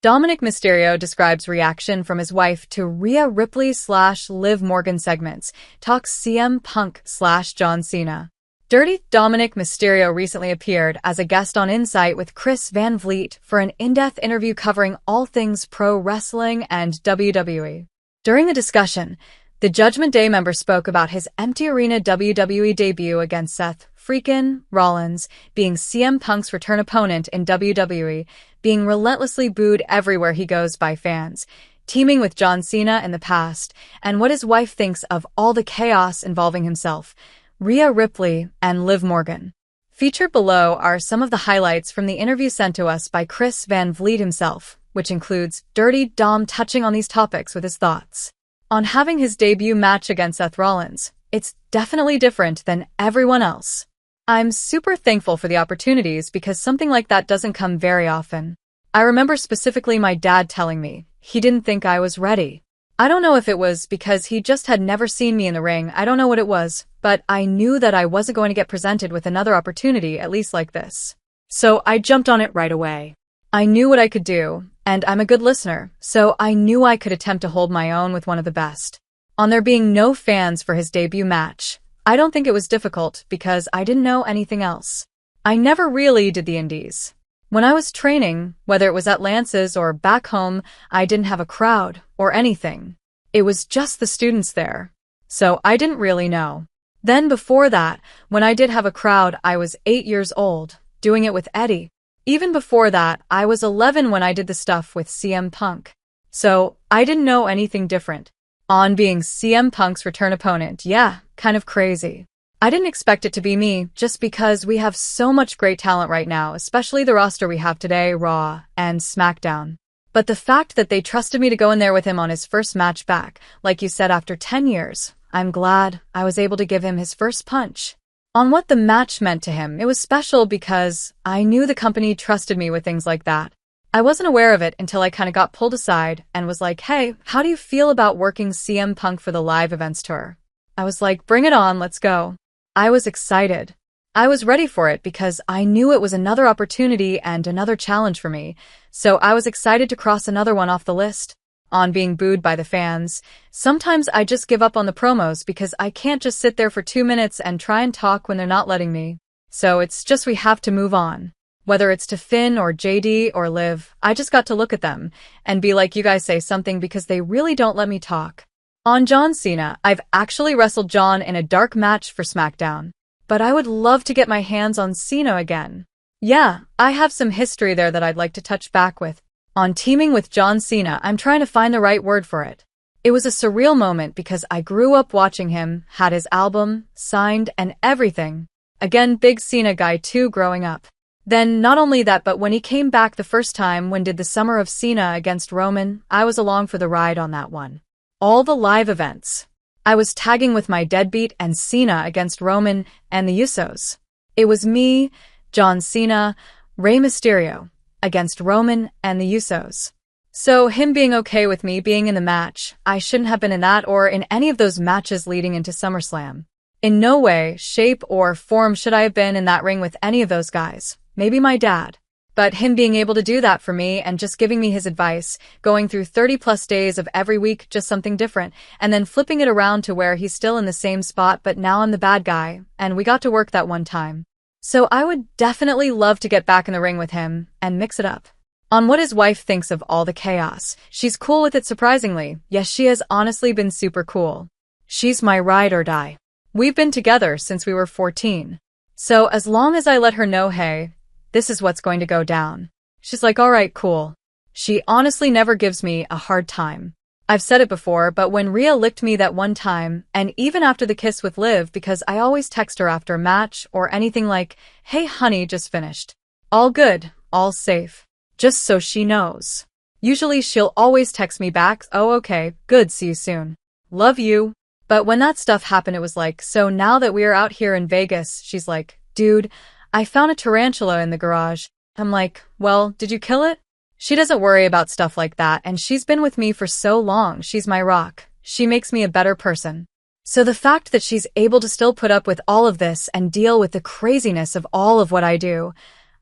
Dominik Mysterio describes reaction from his wife to Rhea Ripley / Liv Morgan segments, talks CM Punk / John Cena. Dirty Dominik Mysterio recently appeared as a guest on Insight with Chris Van Vliet for an in-depth interview covering all things pro wrestling and WWE. During the discussion, the Judgment Day member spoke about his empty arena WWE debut against Seth, Freakin, Rollins, being CM Punk's return opponent in WWE, being relentlessly booed everywhere he goes by fans, teaming with John Cena in the past, and what his wife thinks of all the chaos involving himself, Rhea Ripley, and Liv Morgan. Featured below are some of the highlights from the interview sent to us by Chris Van Vliet himself, which includes Dirty Dom touching on these topics with his thoughts on having his debut match against Seth Rollins. It's definitely different than everyone else. I'm super thankful for the opportunities because something like that doesn't come very often. I remember specifically my dad telling me he didn't think I was ready. I don't know if it was because he just had never seen me in the ring, I don't know what it was, but I knew that I wasn't going to get presented with another opportunity, at least like this. So I jumped on it right away. I knew what I could do, and I'm a good listener, so I knew I could attempt to hold my own with one of the best. On there being no fans for his debut match, I don't think it was difficult because I didn't know anything else. I never really did the indies. When I was training, whether it was at Lance's or back home, I didn't have a crowd or anything. It was just the students there. So I didn't really know. Then before that, when I did have a crowd, I was 8 years old, doing it with Eddie. Even before that, I was 11 when I did the stuff with CM Punk. So I didn't know anything different. On being CM Punk's return opponent, yeah, kind of crazy. I didn't expect it to be me, just because we have so much great talent right now, especially the roster we have today, Raw and SmackDown. But the fact that they trusted me to go in there with him on his first match back, like you said, after 10 years, I'm glad I was able to give him his first punch. On what the match meant to him, it was special because I knew the company trusted me with things like that. I wasn't aware of it until I kind of got pulled aside and was like, hey, how do you feel about working CM Punk for the live events tour? I was like, bring it on, let's go. I was excited. I was ready for it because I knew it was another opportunity and another challenge for me, so I was excited to cross another one off the list. On being booed by the fans, sometimes I just give up on the promos because I can't just sit there for 2 minutes and try and talk when they're not letting me. So it's just we have to move on. Whether it's to Finn or JD or Liv, I just got to look at them and be like, you guys say something because they really don't let me talk. On John Cena, I've actually wrestled John in a dark match for SmackDown. But I would love to get my hands on Cena again. Yeah, I have some history there that I'd like to touch back with. On teaming with John Cena, I'm trying to find the right word for it. It was a surreal moment because I grew up watching him, had his album, signed, and everything. Again, big Cena guy too growing up. Then, not only that, but when he came back the first time when did the Summer of Cena against Roman, I was along for the ride on that one. All the live events. I was tagging with my deadbeat and Cena against Roman and the Usos. It was me, John Cena, Rey Mysterio, against Roman and the Usos. So him being okay with me being in the match, I shouldn't have been in that or in any of those matches leading into SummerSlam. In no way, shape, or form should I have been in that ring with any of those guys. Maybe my dad. But him being able to do that for me and just giving me his advice, going through 30+ days of every week just something different, and then flipping it around to where he's still in the same spot but now I'm the bad guy, and we got to work that one time. So I would definitely love to get back in the ring with him and mix it up. On what his wife thinks of all the chaos, she's cool with it surprisingly. Yes, she has honestly been super cool. She's my ride or die. We've been together since we were 14. So as long as I let her know, hey, this is what's going to go down, she's like, all right, cool. She honestly never gives me a hard time. I've said it before, but when Rhea licked me that one time, and even after the kiss with Liv, because I always text her after a match or anything like, hey honey, just finished. All good, all safe. Just so she knows. Usually she'll always text me back, oh okay, good, see you soon. Love you. But when that stuff happened, it was like, so now that we are out here in Vegas, she's like, dude, I found a tarantula in the garage. I'm like, well, did you kill it? She doesn't worry about stuff like that, and she's been with me for so long. She's my rock. She makes me a better person. So the fact that she's able to still put up with all of this and deal with the craziness of all of what I do,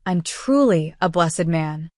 I'm truly a blessed man.